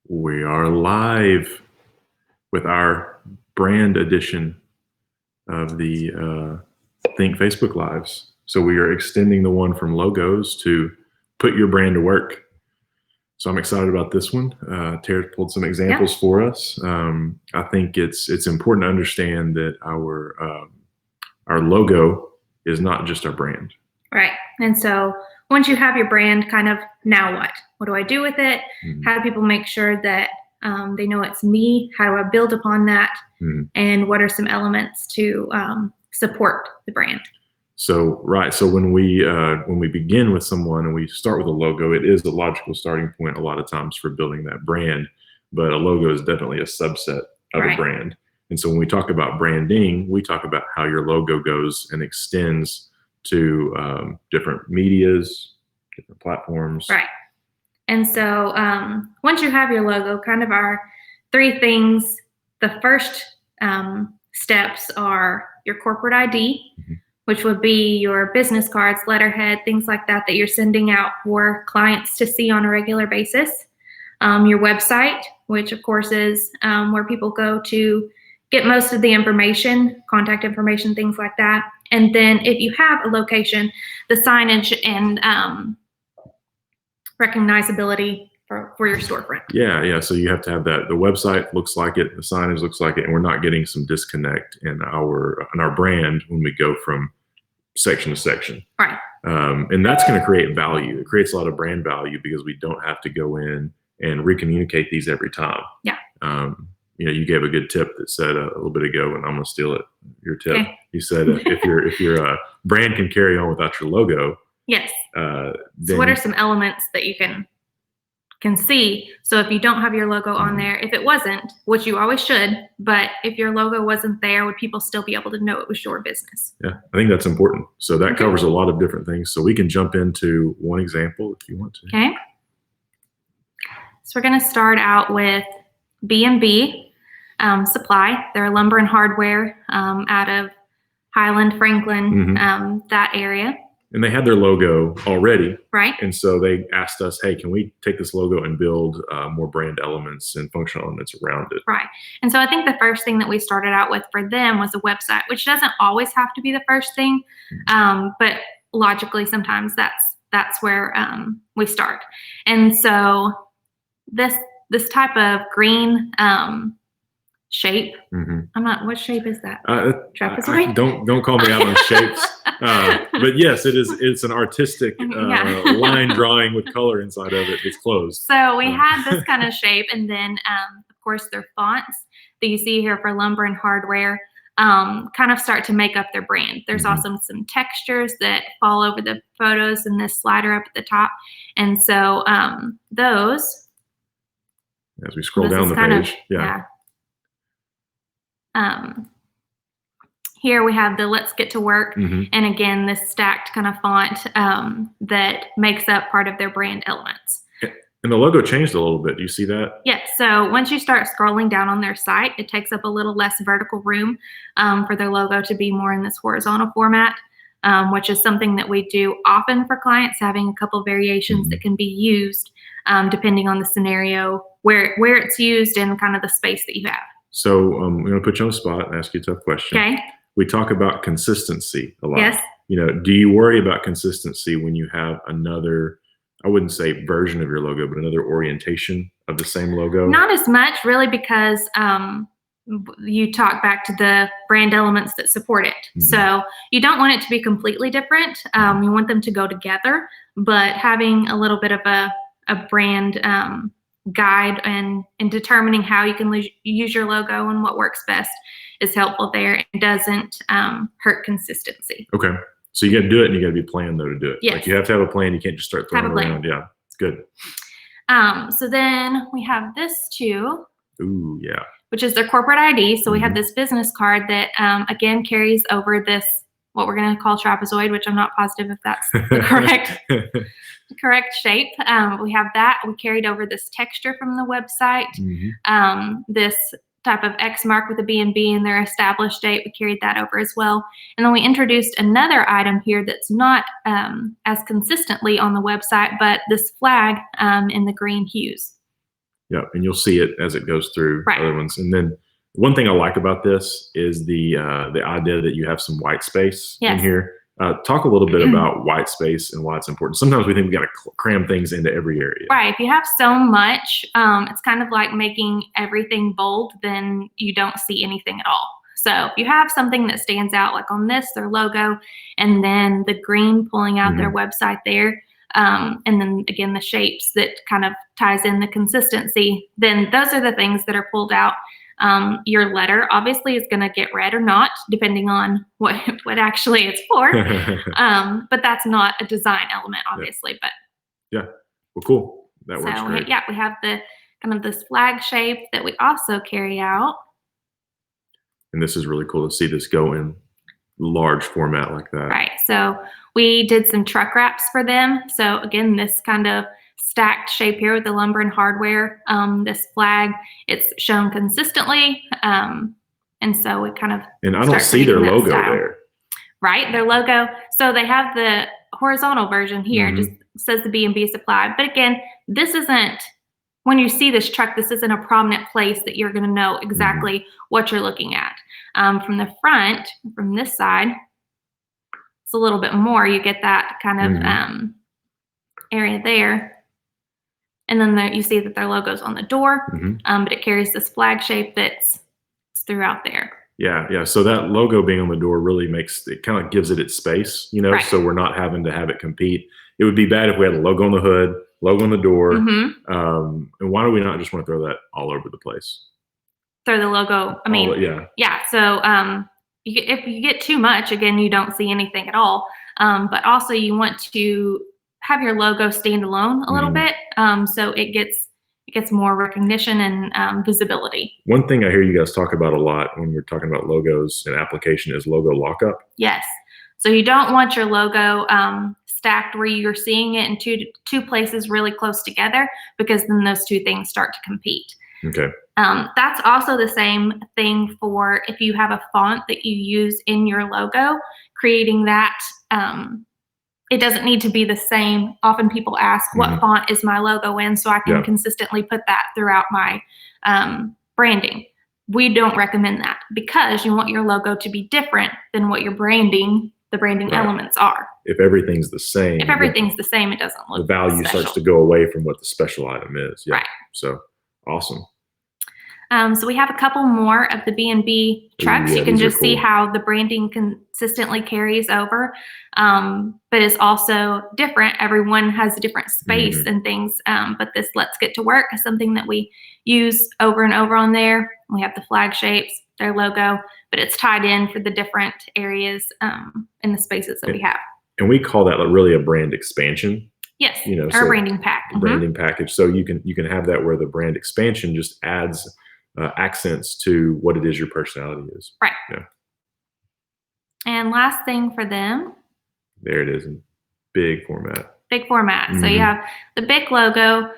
We are live with our brand edition of the Think Facebook Lives. So we are extending the one from logos to put your brand to work. So I'm excited about this one. Tara pulled some examples for us. I think it's important to understand that our logo is not just our brand. Right. And so once you have your brand, kind of now what? What do I do with it? Mm-hmm. How do people make sure that they know it's me? How do I build upon that? Mm-hmm. And what are some elements to support the brand? So when we begin with someone and we start with a logo, it is a logical starting point a lot of times for building that brand, but a logo is definitely a subset of a brand. And so when we talk about branding, we talk about how your logo goes and extends to different medias, different platforms. Right. And so once you have your logo, kind of our three things. The first steps are your corporate ID, which would be your business cards, letterhead, things like that you're sending out for clients to see on a regular basis. Your website, which of course is where people go to get most of the information, contact information, things like that. And then if you have a location, the signage and recognizability for your storefront. Yeah. So you have to have that. The website looks like it, the signage looks like it, and we're not getting some disconnect in our brand when we go from section to section. Right. And that's going to create value. It creates a lot of brand value because we don't have to go in and recommunicate these every time. Yeah. You gave a good tip that said a little bit ago, and I'm going to steal it. Your tip. Okay. You said if your brand can carry on without your logo. Yes. Then so what are some elements that you can see? So if you don't have your logo on there, if it wasn't, which you always should, but if your logo wasn't there, would people still be able to know it was your business? Yeah, I think that's important. So that covers a lot of different things. So we can jump into one example if you want to. Okay. So we're going to start out with B&B Supply. They're lumber and hardware out of Highland, Franklin, that area. And they had their logo already. Right. And so they asked us, hey, can we take this logo and build more brand elements and functional elements around it? Right. And so I think the first thing that we started out with for them was a website, which doesn't always have to be the first thing. But logically, sometimes that's where we start. And so this type of green shape. What shape is that? Trapezoid? Don't call me out on shapes. But yes, it's an artistic line drawing with color inside of it. It's closed. So we had this kind of shape, and then of course their fonts that you see here for lumber and hardware kind of start to make up their brand. There's also some textures that fall over the photos and this slider up at the top, and so those. As we scroll down the page, here we have the Let's Get to Work, and again, this stacked kind of font that makes up part of their brand elements. And the logo changed a little bit. Do you see that? Yes. So once you start scrolling down on their site, it takes up a little less vertical room for their logo to be more in this horizontal format, which is something that we do often for clients, having a couple variations that can be used depending on the scenario, where it's used and kind of the space that you have. So I'm going to put you on the spot and ask you a tough question. Okay. We talk about consistency a lot. Yes. Do you worry about consistency when you have another, I wouldn't say version of your logo, but another orientation of the same logo? Not as much, really, because you talk back to the brand elements that support it. So you don't want it to be completely different. You want them to go together, but having a little bit of a brand guide and determining how you can use your logo and what works best is helpful there. It doesn't hurt consistency. Okay. So you got to do it, and you got to be planned though to do it. Yes. Like you have to have a plan. You can't just start throwing around. Yeah, it's good. So then we have this too. Ooh, yeah. Which is their corporate ID. So we have this business card that again carries over this, what we're going to call trapezoid, which I'm not positive if that's the correct shape. We have that. We carried over this texture from the website. This type of X mark with a B&B and their established date. We carried that over as well. And then we introduced another item here that's not as consistently on the website, but this flag in the green hues. Yeah, and you'll see it as it goes through Right. other ones. And then one thing I like about this is the idea that you have some white space in Yes. here. Talk a little bit about white space and why it's important. Sometimes we think we got to cram things into every area. Right. If you have so much, it's kind of like making everything bold, then you don't see anything at all. So if you have something that stands out, like on this, their logo, and then the green pulling out their website there, and then again the shapes that kind of ties in the consistency, then those are the things that are pulled out. Your letter obviously is going to get read or not, depending on what actually it's for. But that's not a design element, obviously. But yeah, well, cool. That works great. Yeah, we have the kind of this flag shape that we also carry out. And this is really cool to see this go in large format like that. Right. So we did some truck wraps for them. So again, this kind of stacked shape here with the lumber and hardware. This flag, it's shown consistently. And so we kind of and I don't see their logo there. Right, their logo. So they have the horizontal version here, just says the B&B Supply. But again, this isn't, when you see this truck, this isn't a prominent place that you're going to know exactly what you're looking at. From the front, from this side, it's a little bit more. You get that kind of area there. And then you see that their logo's on the door, but it carries this flag shape that's throughout there. Yeah. So that logo being on the door really makes it, kind of gives it its space, Right. So we're not having to have it compete. It would be bad if we had a logo on the hood, logo on the door. And why do we not just want to throw that all over the place? Throw the logo. I mean, yeah. So if you get too much, again, you don't see anything at all. But also you want to have your logo stand alone a little bit, so it gets more recognition and visibility. One thing I hear you guys talk about a lot when we're talking about logos and application is logo lockup. Yes. So you don't want your logo stacked where you're seeing it in two places really close together, because then those two things start to compete. Okay. That's also the same thing for if you have a font that you use in your logo, creating that. It doesn't need to be the same. Often people ask, what font is my logo in, so I can consistently put that throughout my branding. We don't recommend that, because you want your logo to be different than what the branding elements are. If everything's the same. If everything's the same, it doesn't look the value special. Starts to go away from what the special item is. Yeah. Right. So awesome. So we have a couple more of the B&B trucks. You can just see how the branding consistently carries over, but it's also different. Everyone has a different space and things, but this Let's Get to Work is something that we use over and over on there. We have the flag shapes, their logo, but it's tied in for the different areas in the spaces that we have. And we call that really a brand expansion. Yes, our branding pack. Branding package. So you can have that where the brand expansion just adds accents to what it is your personality is. Right. Yeah. And last thing for them. There it is in big format. Big format. So you have the big logo,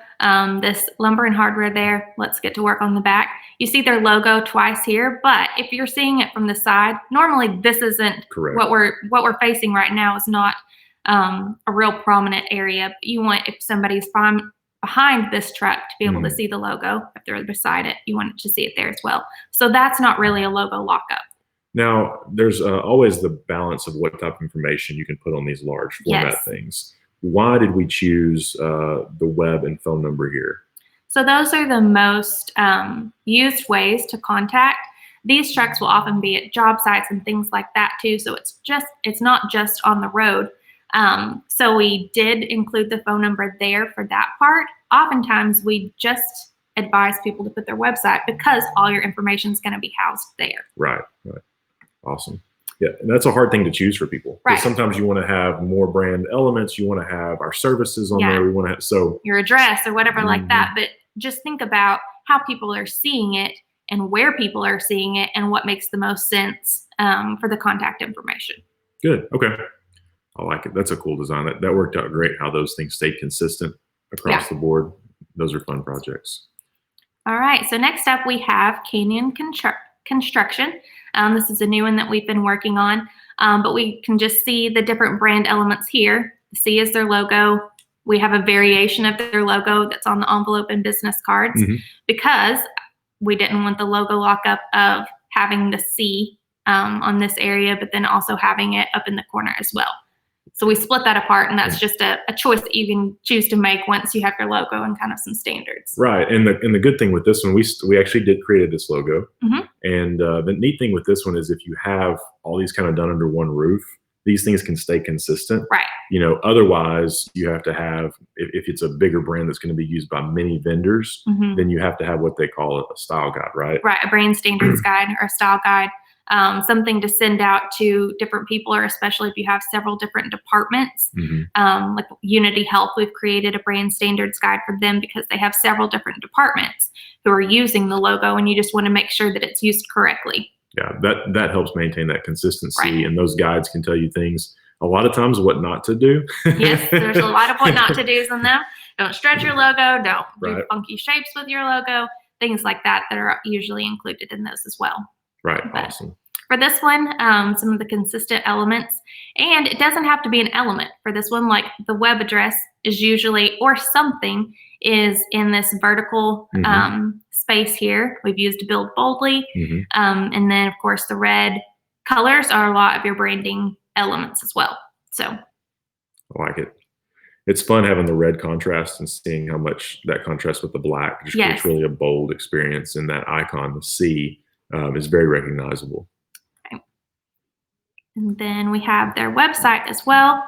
this lumber and hardware there. Let's Get to Work on the back. You see their logo twice here, but if you're seeing it from the side, normally this isn't correct. What we're facing right now is not a real prominent area. But you want, if somebody's behind this truck, to be able to see the logo. If they're beside it, you want to see it there as well. So that's not really a logo lockup. Now, there's always the balance of what type of information you can put on these large format things. Why did we choose the web and phone number here? So those are the most used ways to contact. These trucks will often be at job sites and things like that too. So it's not just on the road. So we did include the phone number there for that part. Oftentimes we just advise people to put their website, because all your information is going to be housed there. Right. Awesome. Yeah. And that's a hard thing to choose for people. Right. Sometimes you want to have more brand elements. You want to have our services on there. We want to have, your address or whatever like that. But just think about how people are seeing it and where people are seeing it and what makes the most sense for the contact information. Good. Okay. I like it. That's a cool design. That worked out great, how those things stayed consistent across the board. Those are fun projects. All right. So next up we have Canyon Construction. This is a new one that we've been working on, but we can just see the different brand elements here. The C is their logo. we have a variation of their logo that's on the envelope and business cards because we didn't want the logo lockup of having the C on this area, but then also having it up in the corner as well. So we split that apart, and that's just a choice that you can choose to make once you have your logo and kind of some standards. Right, and the good thing with this one, we actually did create this logo, and the neat thing with this one is if you have all these kind of done under one roof, these things can stay consistent. Right. You know, otherwise you have to have, if it's a bigger brand that's going to be used by many vendors, then you have to have what they call a style guide, right? Right, a brand standards guide or a style guide. Something to send out to different people, or especially if you have several different departments. Like Unity Health, we've created a brand standards guide for them because they have several different departments who are using the logo, and you just want to make sure that it's used correctly. Yeah, that helps maintain that consistency, and those guides can tell you things a lot of times what not to do. Yes, there's a lot of what not to do's in them. Don't stretch your logo, don't do funky shapes with your logo, things like that are usually included in those as well. Right, awesome. For this one, some of the consistent elements, and it doesn't have to be an element for this one, like the web address is usually, or something is in this vertical space here. We've used build boldly. And then of course the red colors are a lot of your branding elements as well. So I like it. It's fun having the red contrast and seeing how much that contrasts with the black. Just creates really a bold experience, and that icon, the C, is very recognizable. Okay. And then we have their website as well.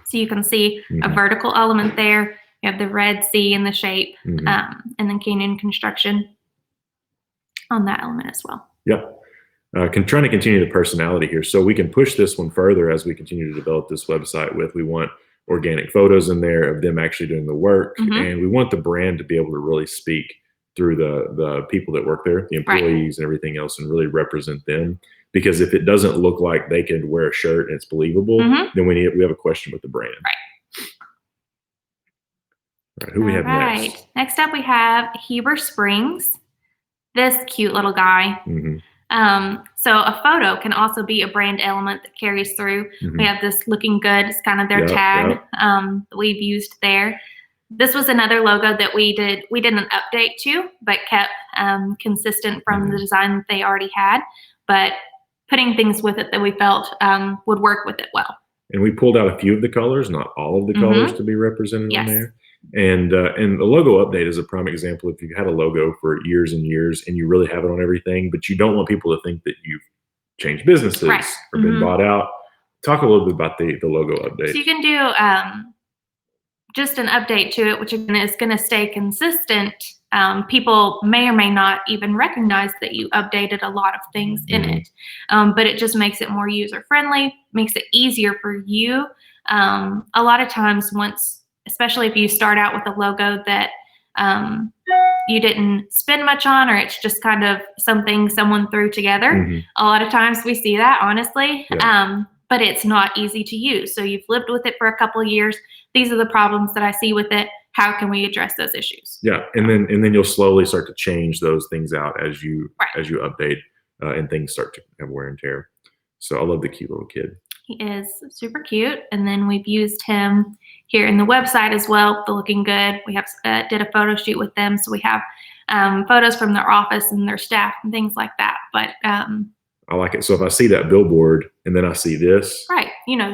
So you can see a vertical element there. You have the red C in the shape, and then Canyon Construction on that element as well. Yep. Trying to continue the personality here. So we can push this one further as we continue to develop this website we want organic photos in there of them actually doing the work. And we want the brand to be able to really speak through the people that work there, the employees and everything else, and really represent them. Because if it doesn't look like they can wear a shirt and it's believable, then we have a question with the brand. Right, who we have next? Next up we have Heber Springs. This cute little guy. So a photo can also be a brand element that carries through. We have this looking good. It's kind of their tag that we've used there. This was another logo that we did an update to, but kept consistent from the design that they already had, but putting things with it that we felt would work with it well. And we pulled out a few of the colors, not all of the colors to be represented in there. And the logo update is a prime example. If you've had a logo for years and years and you really have it on everything, but you don't want people to think that you've changed businesses or been bought out, talk a little bit about the logo update. So you can do just an update to it, which again is going to stay consistent. People may or may not even recognize that you updated a lot of things in it, but it just makes it more user-friendly, makes it easier for you. A lot of times especially if you start out with a logo that you didn't spend much on, or it's just kind of something someone threw together. A lot of times we see that, honestly, but it's not easy to use. So you've lived with it for a couple of years. These are the problems that I see with it. How can we address those issues? Yeah, and then you'll slowly start to change those things out as you update and things start to have wear and tear. So I love the cute little kid. He is super cute. And then we've used him here in the website as well, the looking good. We have did a photo shoot with them. So we have photos from their office and their staff and things like that. But I like it. So if I see that billboard and then I see this,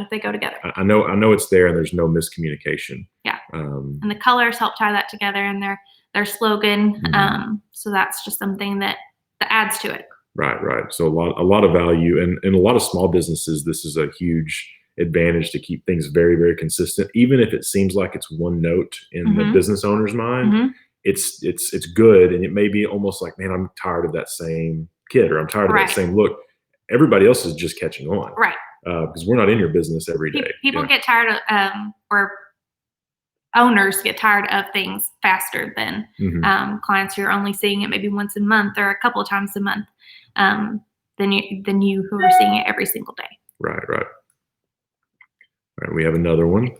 they go together. I know it's there and there's no miscommunication. Yeah. And the colors help tie that together, and their slogan. So that's just something that adds to it. Right. So a lot of value, and in a lot of small businesses, this is a huge advantage to keep things very, very consistent. Even if it seems like it's one note in the business owner's mind, it's good, and it may be almost like, man, I'm tired of that same kid, or I'm tired of that same look. Everybody else is just catching on, because we're not in your business every day. People get tired of, or owners get tired of things faster than clients who are only seeing it maybe once a month or a couple of times a month. Than you who are seeing it every single day. Right. We have another one.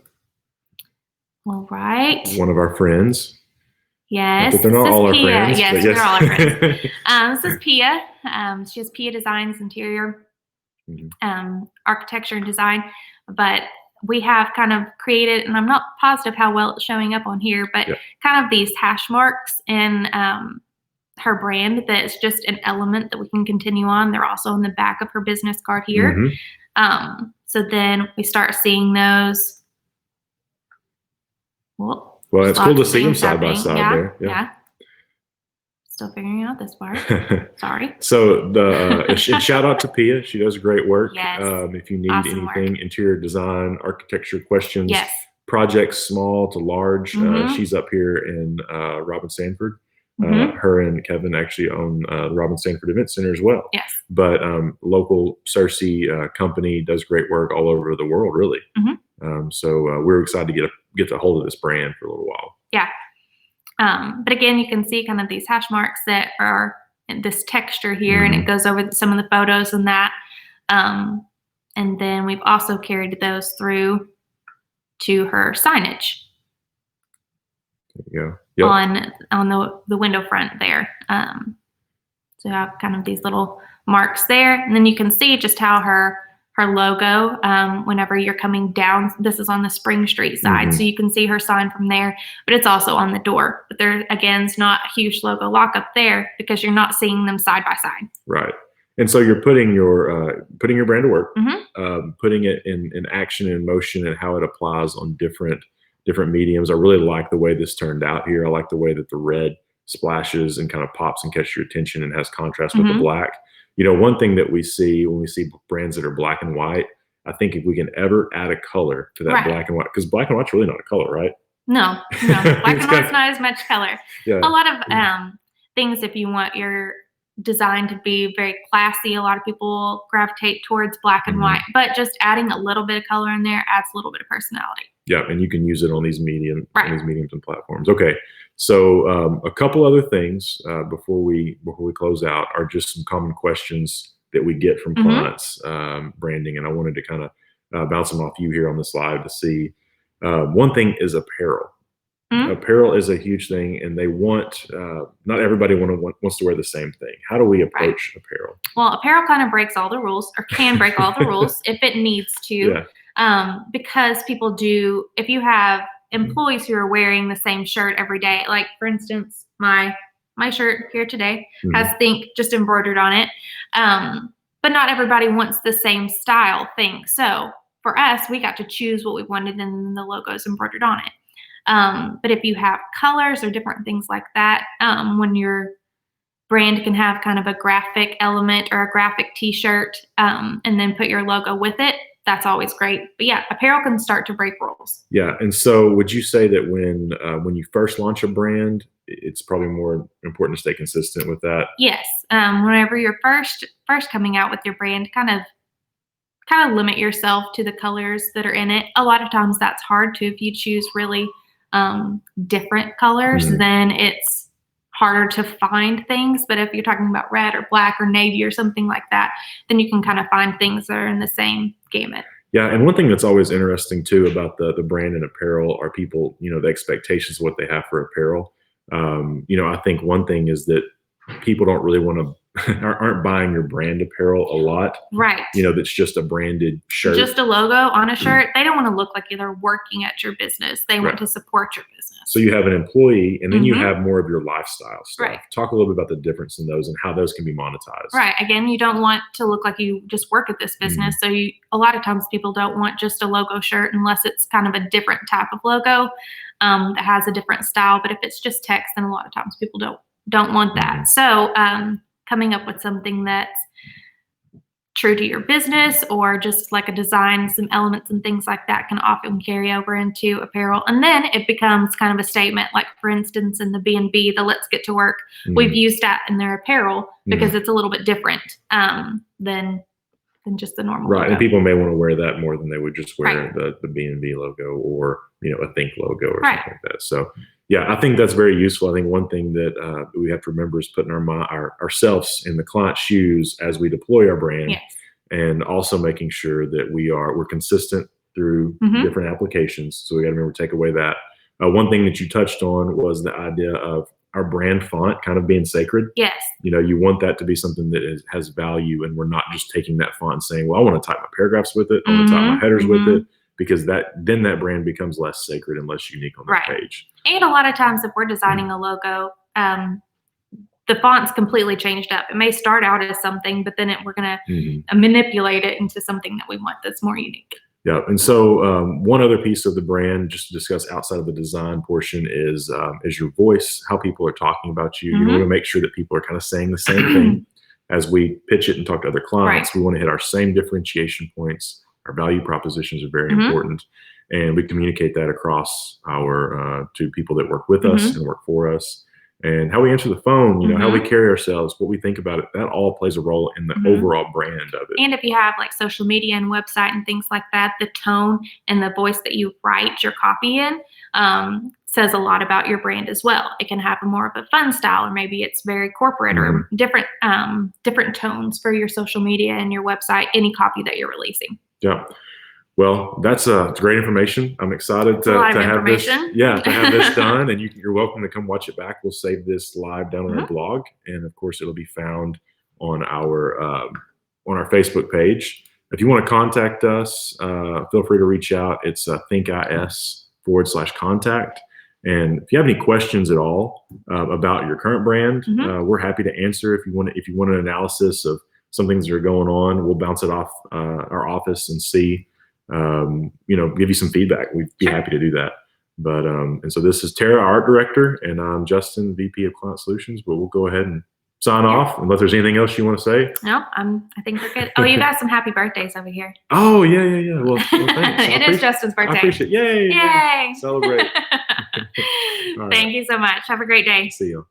All right. One of our friends. Yes. But they're not all our friends. Yes, they're all our friends. This is Pia. She has Pia Designs interior architecture and design. But we have kind of created, and I'm not positive how well it's showing up on here, but kind of these hash marks in her brand that's just an element that we can continue on. They're also on the back of her business card here. So then we start seeing those. Well, it's cool to see them side by side there. Yeah. Still figuring out this part. Sorry. So shout out to Pia. She does great work. Yes. If you need anything, interior design, architecture questions, projects small to large, she's up here in Robin Sanford. Her and Kevin actually own the Robin Sanford Event Center as well. Yes. But local Cersei company does great work all over the world, really. So we're excited to get a hold of this brand for a little while. Yeah. But again, you can see kind of these hash marks that are in this texture here, and it goes over some of the photos and that. And then we've also carried those through to her signage. There you go. On the window front there. So you have kind of these little marks there, and then you can see just how her logo, whenever you're coming down, this is on the Spring Street side, so you can see her sign from there, but it's also on the door. But there, again, is not a huge logo lockup there because you're not seeing them side by side. Right. And so you're putting your brand to work, putting it in action and motion, and how it applies on different mediums. I really like the way this turned out here. I like the way that the red splashes and kind of pops and catches your attention and has contrast with the black. You know, one thing that we see when we see brands that are black and white, I think if we can ever add a color to that black and white, because black and white's really not a color, right? No. Black and white's not as much color. A lot of things, if you want your design to be very classy, a lot of people gravitate towards black and white, but just adding a little bit of color in there adds a little bit of personality. Yeah, and you can use it on these mediums and platforms. Okay, so a couple other things before we close out are just some common questions that we get from clients branding, and I wanted to kind of bounce them off you here on the slide to see. One thing is apparel. Apparel is a huge thing, and they want not everybody wants to wear the same thing. How do we approach apparel? Well, apparel kind of breaks all the rules, or can break all the rules if it needs to. Because people do, if you have employees who are wearing the same shirt every day, like for instance, my shirt here today has Think just embroidered on it. But not everybody wants the same style thing. So for us, we got to choose what we wanted, and then the logo's embroidered on it. But if you have colors or different things like that, when your brand can have kind of a graphic element or a graphic t-shirt, and then put your logo with it, that's always great. But yeah, apparel can start to break rules. Yeah. And so would you say that when you first launch a brand, it's probably more important to stay consistent with that? Yes. Whenever you're first coming out with your brand, kind of limit yourself to the colors that are in it. A lot of times that's hard too. If you choose really different colors, then it's harder to find things. But if you're talking about red or black or navy or something like that, then you can kind of find things that are in the same gamut. Yeah, and one thing that's always interesting too about the brand and apparel are people, the expectations of what they have for apparel. I think one thing is that people don't really want to aren't buying your brand apparel a lot. Right. That's just a branded shirt. Just a logo on a shirt. They don't want to look like they're working at your business. They want to support your business. So you have an employee, and then you have more of your lifestyle stuff. Right. Talk a little bit about the difference in those and how those can be monetized. Right. Again, you don't want to look like you just work at this business. So a lot of times people don't want just a logo shirt unless it's kind of a different type of logo that has a different style. But if it's just text, then a lot of times people don't want that. So coming up with something that's true to your business, or just like a design, some elements and things like that can often carry over into apparel. And then it becomes kind of a statement, like for instance, in the B&B, the Let's Get to Work, we've used that in their apparel because it's a little bit different than just the normal logo. And people may want to wear that more than they would just wear the B&B logo or, a Think logo or something like that. So yeah, I think that's very useful. I think one thing that we have to remember is putting ourselves in the client's shoes as we deploy our brand, and also making sure that we're consistent through different applications. So we got to remember to take away that. One thing that you touched on was the idea of our brand font kind of being sacred. Yes. You want that to be something that has value, and we're not just taking that font and saying, well, I want to type my paragraphs with it. I want to type my headers with it, because then that brand becomes less sacred and less unique on that page. And a lot of times if we're designing a logo, the font's completely changed up. It may start out as something, but then we're going to manipulate it into something that we want that's more unique. Yeah. And so one other piece of the brand, just to discuss outside of the design portion, is your voice, how people are talking about you. You want to make sure that people are kind of saying the same thing as we pitch it and talk to other clients. We want to hit our same differentiation points. Our value propositions are very important. And we communicate that across our to people that work with us and work for us. And how we answer the phone, how we carry ourselves, what we think about it, that all plays a role in the overall brand of it. And if you have like social media and website and things like that, the tone and the voice that you write your copy in says a lot about your brand as well. It can have more of a fun style, or maybe it's very corporate or different tones for your social media and your website, any copy that you're releasing. Yeah. Well, that's great information. I'm excited to have this. Yeah, to have this done, and you're welcome to come watch it back. We'll save this live down on our blog, and of course, it'll be found on our Facebook page. If you want to contact us, feel free to reach out. It's thinkis/contact. And if you have any questions at all about your current brand, we're happy to answer. If you want an analysis of some things that are going on, we'll bounce it off our office and see. Give you some feedback. We'd be happy to do that. But and so this is Tara, art director, and I'm Justin, VP of Client Solutions. But we'll go ahead and sign off unless there's anything else you want to say. No, I think we're good. Oh, you got some happy birthdays over here. Oh yeah. Well thanks. It is Justin's birthday. I appreciate it. Yay! Yay! Celebrate. Thank you so much. Have a great day. See you.